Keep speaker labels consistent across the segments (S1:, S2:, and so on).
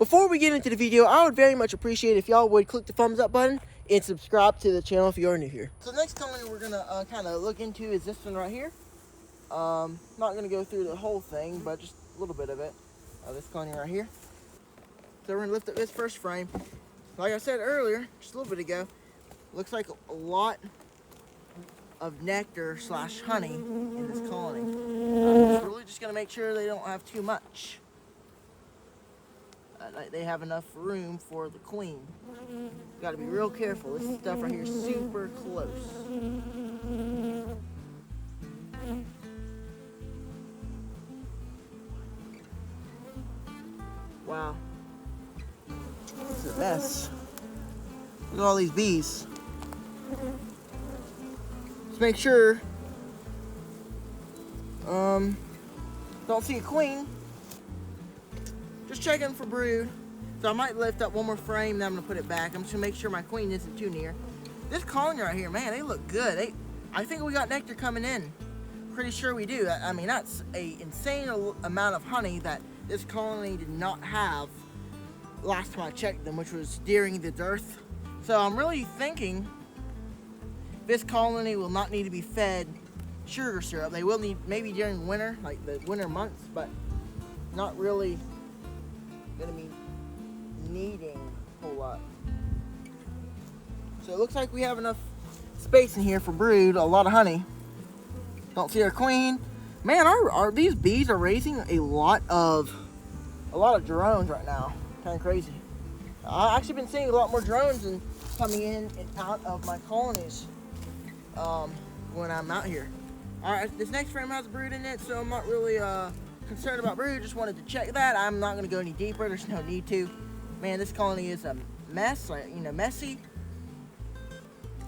S1: Before we get into the video, I would very much appreciate if y'all would click the thumbs up button and subscribe to the channel if you're new here. So the next colony we're gonna kind of look into is this one right here. Not gonna go through the whole thing, but just a little bit of it. This colony right here. So we're gonna lift up this first frame. Like I said earlier, just a little bit ago, looks like a lot of nectar slash honey in this colony. Just really just gonna make sure they don't have too much. They have enough room for the queen. Got to be real careful. This stuff right here is super close. Wow. This is a mess. Look at all these bees. Let's make sure. Don't see a queen. Just checking for brood. So I might lift up one more frame, then I'm gonna put it back. I'm just gonna make sure my queen isn't too near. This colony right here, man, they look good. I think we got nectar coming in. Pretty sure we do. I mean, that's an insane amount of honey that this colony did not have last time I checked them, which was during the dearth. So I'm really thinking this colony will not need to be fed sugar syrup. They will need maybe during winter, like the winter months, but not really gonna be needing a whole lot. So it looks like we have enough space in here for brood, a lot of honey. Don't see our queen. Man, these bees are raising a lot of drones right now. Kind of crazy. I've actually been seeing a lot more drones and coming in and out of my colonies when I'm out here. All right, this next frame has brood in it, so I'm not really concerned about brood. Just wanted to check that. I'm not going to go any deeper. There's no need to. Man, this colony is a mess, messy.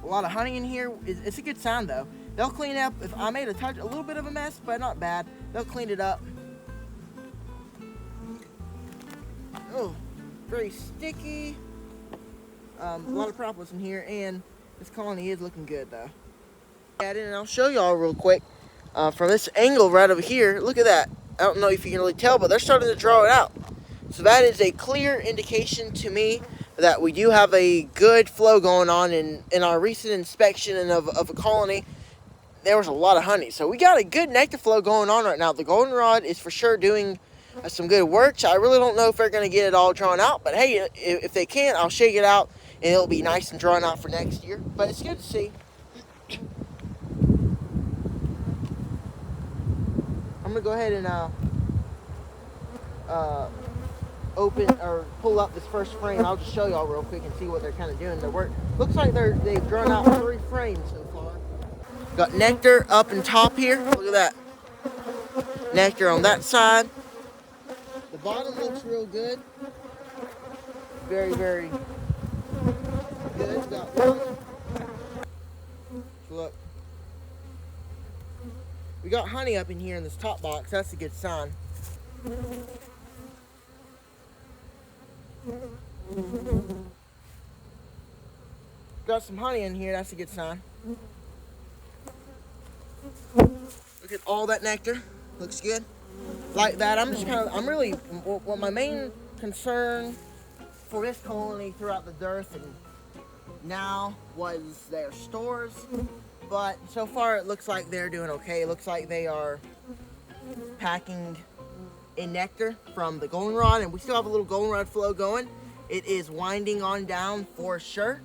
S1: A lot of honey in here. It's a good sign though. They'll clean up. If I made a little bit of a mess, but not bad, they'll clean it up. Oh, very sticky. A lot of propolis in here, and this colony is looking good though. Add in, and I'll show y'all real quick from this angle right over here. Look at that. I don't know if you can really tell, but they're starting to draw it out. So that is a clear indication to me that we do have a good flow going on. In our recent inspection of a colony, there was a lot of honey. So we got a good nectar flow going on right now. The goldenrod is for sure doing some good work. I really don't know if they're going to get it all drawn out, but hey, if they can, I'll shake it out and it'll be nice and drawn out for next year. But it's good to see. I'm going to go ahead and open or pull up this first frame. I'll just show y'all real quick and see what they're kind of doing. Their work looks like they've drawn out 3 frames so far. Got nectar up and top here. Look at that. Nectar on that side. The bottom looks real good. Very, very good. Got one. Look. We got honey up in here in this top box. That's a good sign. Got some honey in here. That's a good sign. Look at all that nectar. Looks good. Like that. I'm really, what my main concern for this colony throughout the dearth and now was their stores. But so far it looks like they're doing okay. It looks like they are packing in nectar from the goldenrod, and we still have a little goldenrod flow going. It is winding on down for sure,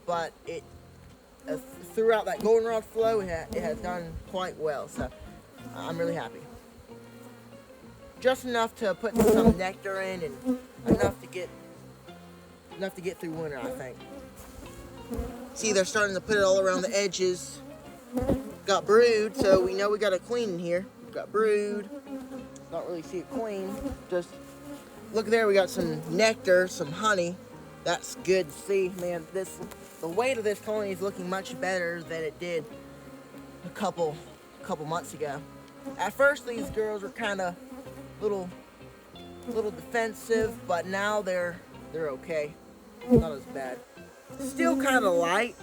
S1: but it throughout that goldenrod flow it has done quite well. So I'm really happy. Just enough to put some nectar in and enough to get through winter, I think. See, they're starting to put it all around the edges. Got brood, so we know we got a queen in here. We've got brood. Don't really see a queen. Just look there, we got some nectar, some honey. That's good to see, man. The weight of this colony is looking much better than it did a couple months ago. At first, these girls were kind of little defensive, but now they're okay. Not as bad. Still kind of light.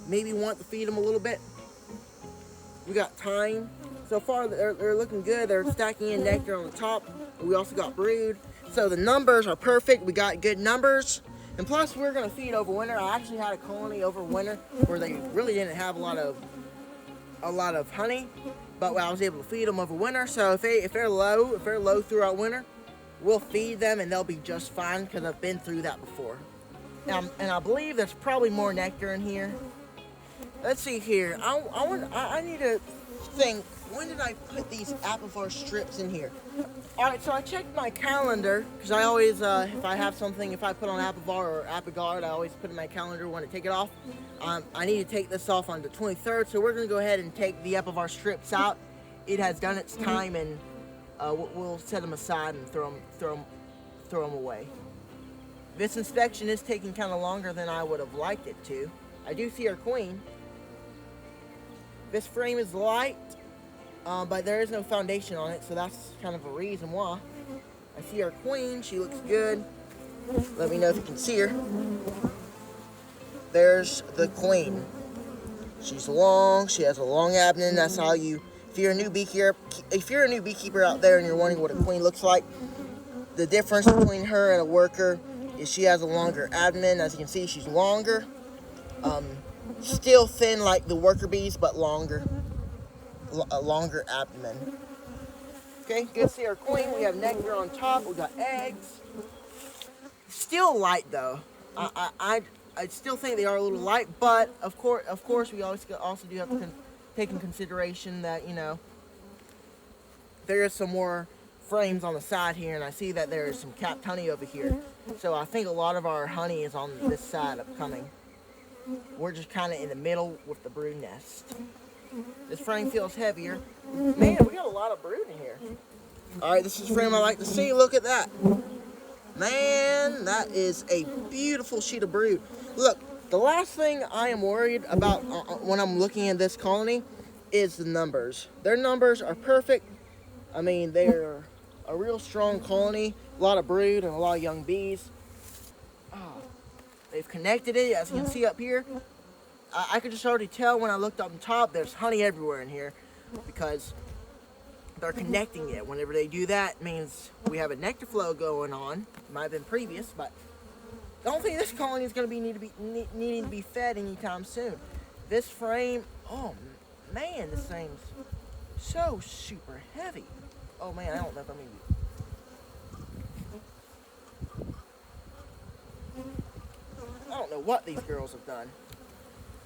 S1: Maybe want to feed them a little bit. We got time. So far, they're looking good. They're stacking in nectar on the top. We also got brood. So the numbers are perfect. We got good numbers. And plus, we're going to feed over winter. I actually had a colony over winter where they really didn't have a lot of honey, but I was able to feed them over winter. So if they're low throughout winter, we'll feed them and they'll be just fine because I've been through that before. And I believe there's probably more nectar in here. Let's see here. I need to think. When did I put these apivar strips in here? All right, so I checked my calendar because I always, if I have something, if I put on apivar or apigard, I always put in my calendar when I take it off. I need to take this off on the 23rd, so we're going to go ahead and take the apivar strips out. It has done its time, and we'll set them aside and throw them away. This inspection is taking kind of longer than I would have liked it to. I do see our queen. This frame is light. But there is no foundation on it, so that's kind of a reason why. I see our queen. She looks good. Let me know if you can see her. There's the queen. She's long. She has a long abdomen. That's how you. If you're a new beekeeper out there and you're wondering what a queen looks like, the difference between her and a worker is she has a longer abdomen. As you can see, she's longer. Still thin like the worker bees, but longer. A longer abdomen. Okay, good to see our queen. We have nectar on top. We got eggs. Still light though. I still think they are a little light, but of course, we also do have to take in consideration that there is some more frames on the side here, and I see that there is some capped honey over here. So I think a lot of our honey is on this side upcoming. We're just kind of in the middle with the brood nest. This frame feels heavier. Man, we got a lot of brood in here. Alright, this is the frame I like to see. Look at that. Man, that is a beautiful sheet of brood. Look, the last thing I am worried about when I'm looking at this colony is the numbers. Their numbers are perfect. I mean, they're a real strong colony. A lot of brood and a lot of young bees. They've connected it, as you can see up here. I could just already tell when I looked up on top, there's honey everywhere in here because they're connecting it. Whenever they do that, it means we have a nectar flow going on. It might have been previous, but I don't think this colony is going to be needing to be fed anytime soon. This frame, oh man, this thing's so super heavy. Oh man, I don't know if I'm going to... I don't know what these girls have done.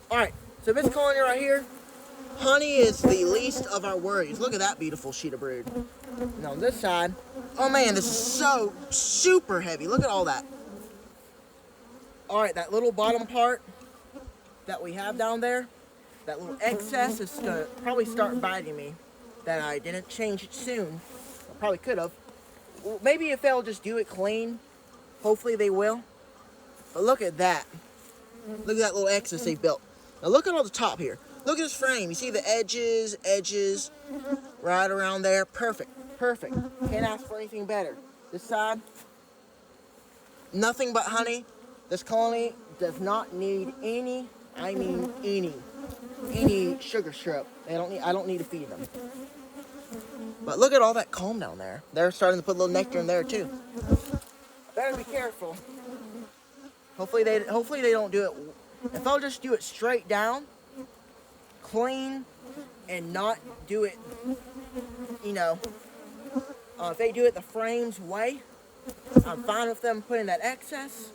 S1: Alright, so this colony right here, honey is the least of our worries. Look at that beautiful sheet of brood. And on this side, oh man, this is so super heavy. Look at all that. Alright, that little bottom part that we have down there, that little excess is going to probably start biting me. That I didn't change it soon. I probably could have. Well, maybe if they'll just do it clean, hopefully they will. But look at that. Look at that little excess they built. Now look at all the top here. Look at this frame. You see the edges, right around there. Perfect, perfect. Can't ask for anything better. This side, nothing but honey. This colony does not need any, I mean any sugar syrup. I don't need to feed them. But look at all that comb down there. They're starting to put a little nectar in there too. Better be careful. Hopefully they don't do it. If they'll just do it straight down, clean, and not do it, if they do it the frame's way, I'm fine with them putting that excess.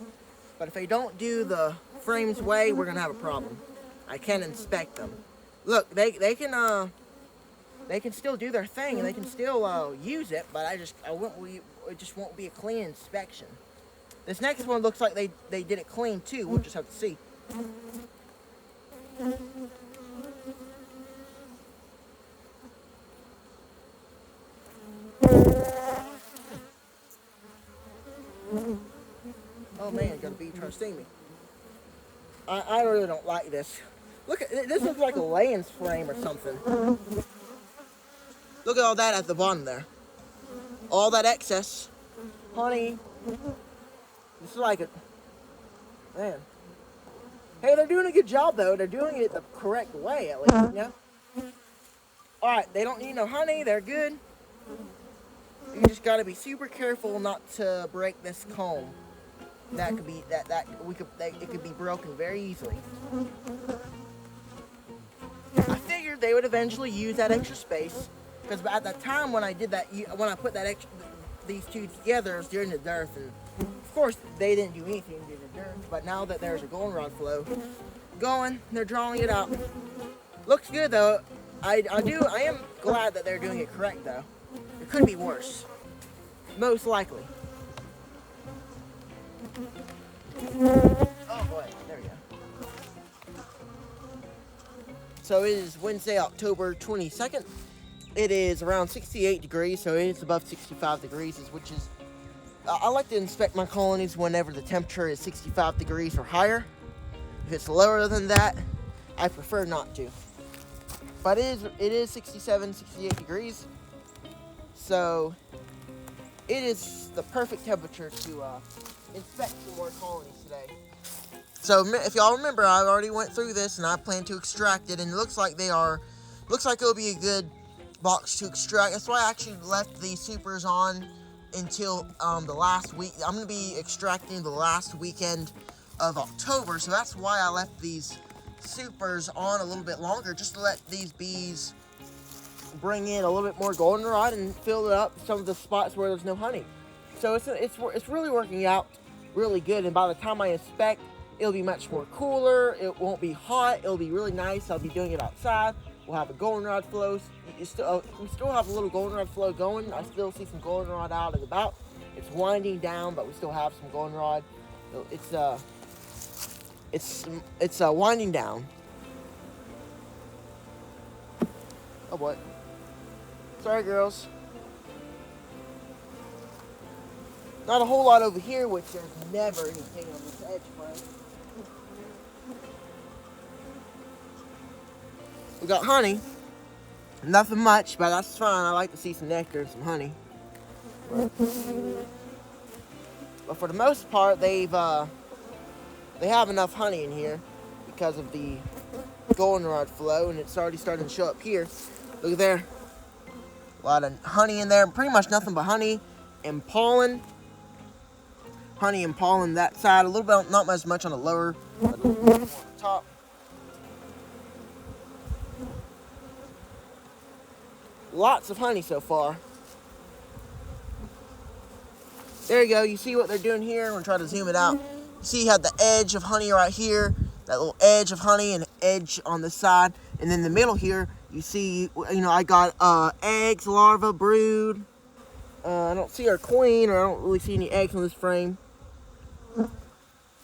S1: But if they don't do the frame's way, we're gonna have a problem. I can't inspect them. Look, they can still do their thing and they can still use it, but it just won't be a clean inspection. This next one looks like they did it clean too. We'll just have to see. Oh man, got a bee trying to sting me. I really don't like this. Look, this looks like a laying frame or something. Look at all that at the bottom there. All that excess. Honey. This is like a... Man. Hey, they're doing a good job though. They're doing it the correct way at least, Alright, they don't need no honey. They're good. You just got to be super careful not to break this comb. That could be it could be broken very easily. I figured they would eventually use that extra space because at that time when I did that, when I put these two together, it was during the dearth, and of course they didn't do anything during the dearth. But now that there's a goldenrod flow going, they're drawing it out. Looks good though. I am glad that they're doing it correct though. It could be worse, most likely. Oh boy, there we go. So it is Wednesday, October 22nd. It is around 68 degrees, so it is above 65 degrees, which is, I like to inspect my colonies whenever the temperature is 65 degrees or higher. If it's lower than that, I prefer not to. But it is 67, 68 degrees, so it is the perfect temperature to inspect some more colonies today. So if y'all remember, I already went through this and I plan to extract it, and it looks like it'll be a good box to extract. That's why I actually left these supers on until the last week. I'm going to be extracting the last weekend of October, so that's why I left these supers on a little bit longer, just to let these bees bring in a little bit more goldenrod and fill it up some of the spots where there's no honey. So it's really working out really good, and by the time I inspect, it'll be much more cooler. It won't be hot. It'll be really nice. I'll be doing it outside. We'll have a goldenrod flow. We still have a little goldenrod flow going. I still see some goldenrod out and about. It's winding down, but we still have some goldenrod. It's winding down. Oh boy. Sorry, girls. Not a whole lot over here, which there's never anything on this edge frame. We got honey. Nothing much, but that's fine. I like to see some nectar and some honey. But for the most part, they have enough honey in here because of the goldenrod flow, and it's already starting to show up here. Look there. A lot of honey in there. Pretty much nothing but honey and pollen. Honey and pollen that side. A little bit, not as much on the lower, but a little bit more on the top. Lots of honey so far. There you go. You see what they're doing here? I'm going to try to zoom it out. You see you have the edge of honey right here. That little edge of honey and edge on the side. And then the middle here, you see, I got eggs, larva, brood. I don't see our queen, or I don't really see any eggs on this frame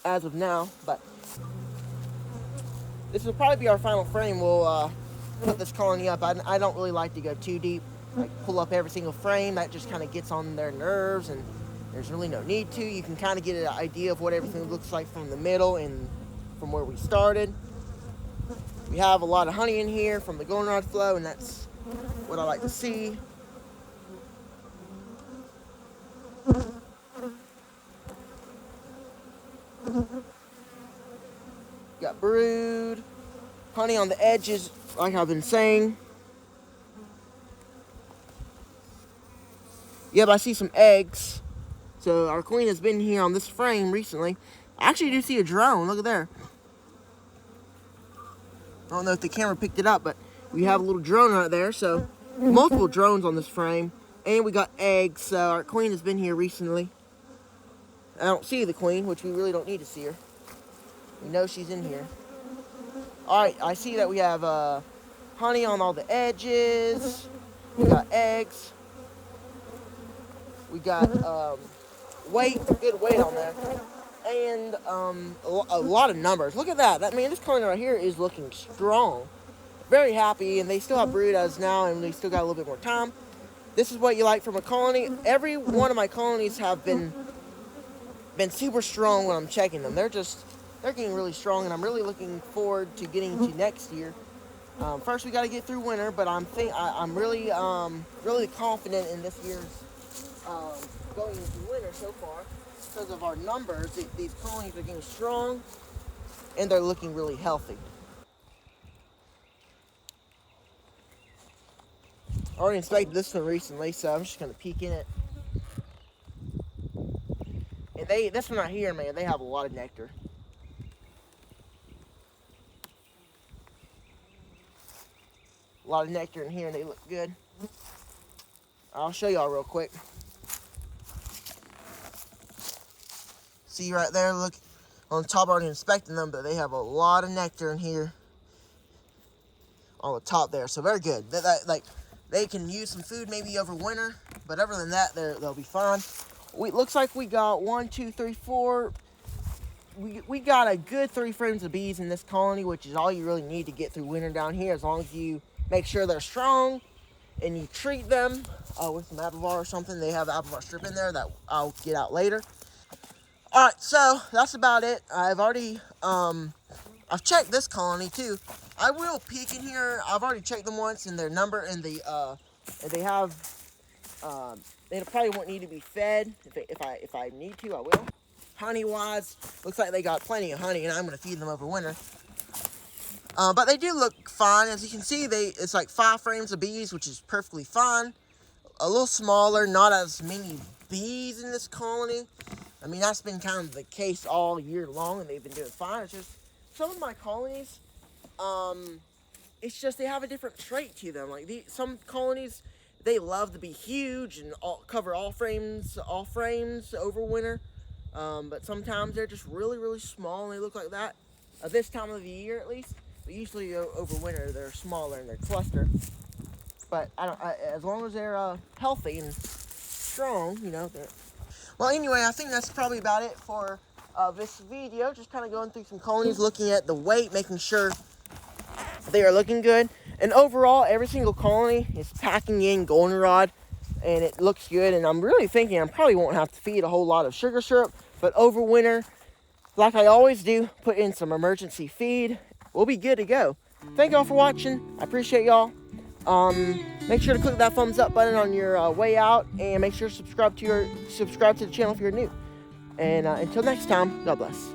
S1: as of now. But this will probably be our final frame. We'll put this colony up. I don't really like to go too deep, like pull up every single frame. That just kind of gets on their nerves, and there's really no need to. You can kind of get an idea of what everything looks like from the middle and from where we started. We have a lot of honey in here from the goldenrod flow, and that's what I like to see. Got brood, honey on the edges, like I've been saying. Yep, I see some eggs. So our queen has been here on this frame recently. I actually do see a drone. Look at there. I don't know if the camera picked it up, but we have a little drone right there. So multiple drones on this frame. And we got eggs. So our queen has been here recently. I don't see the queen, which we really don't need to see her. We know she's in here. Alright, I see that we have honey on all the edges. We got eggs. We got good weight on there. And a lot of numbers. Look at that. This colony right here is looking strong. Very happy, and they still have brood as now, and they still got a little bit more time. This is what you like from a colony. Every one of my colonies have been super strong when I'm checking them. They're getting really strong, and I'm really looking forward to getting to next year. First, we got to get through winter, but I'm really confident in this year's going into winter so far. Because of our numbers, these colonies are getting strong, and they're looking really healthy. I already inspected this one recently, so I'm just gonna peek in it. And this one right here, man, they have a lot of nectar. A lot of nectar in here, and they look good. I'll show y'all real quick. See right there, look on top, already inspecting them, but they have a lot of nectar in here on the top there, so very good. Like, they can use some food maybe over winter, but other than that, they'll be fine. Looks like we got 1, 2, 3, 4. We got a good 3 frames of bees in this colony, which is all you really need to get through winter down here, as long as you make sure they're strong and you treat them with some Apivar or something. They have Apivar strip in there that I'll get out later. Alright, so that's about it. I've already, I've checked this colony too. I will peek in here. I've already checked them once, and their number and and they have, they probably won't need to be fed. If I need to, I will. Honey-wise, looks like they got plenty of honey, and I'm going to feed them over winter. But they do look fine. As you can see, it's like 5 frames of bees, which is perfectly fine. A little smaller, not as many bees in this colony. I mean, that's been kind of the case all year long, and they've been doing fine. It's just some of my colonies, it's just they have a different trait to them. Like some colonies, they love to be huge and cover all frames over winter. But sometimes they're just really, really small, and they look like that this time of the year at least. But usually over winter they're smaller and they're cluster. But as long as they're healthy and strong, you know. Well, anyway, I think that's probably about it for this video. Just kind of going through some colonies, looking at the weight, making sure they are looking good. And overall, every single colony is packing in goldenrod, and it looks good. And I'm really thinking I probably won't have to feed a whole lot of sugar syrup, but over winter, like I always do, put in some emergency feed. We'll be good to go. Thank y'all for watching. I appreciate y'all. Make sure to click that thumbs up button on your way out, and make sure to subscribe to the channel if you're new. And until next time, God bless.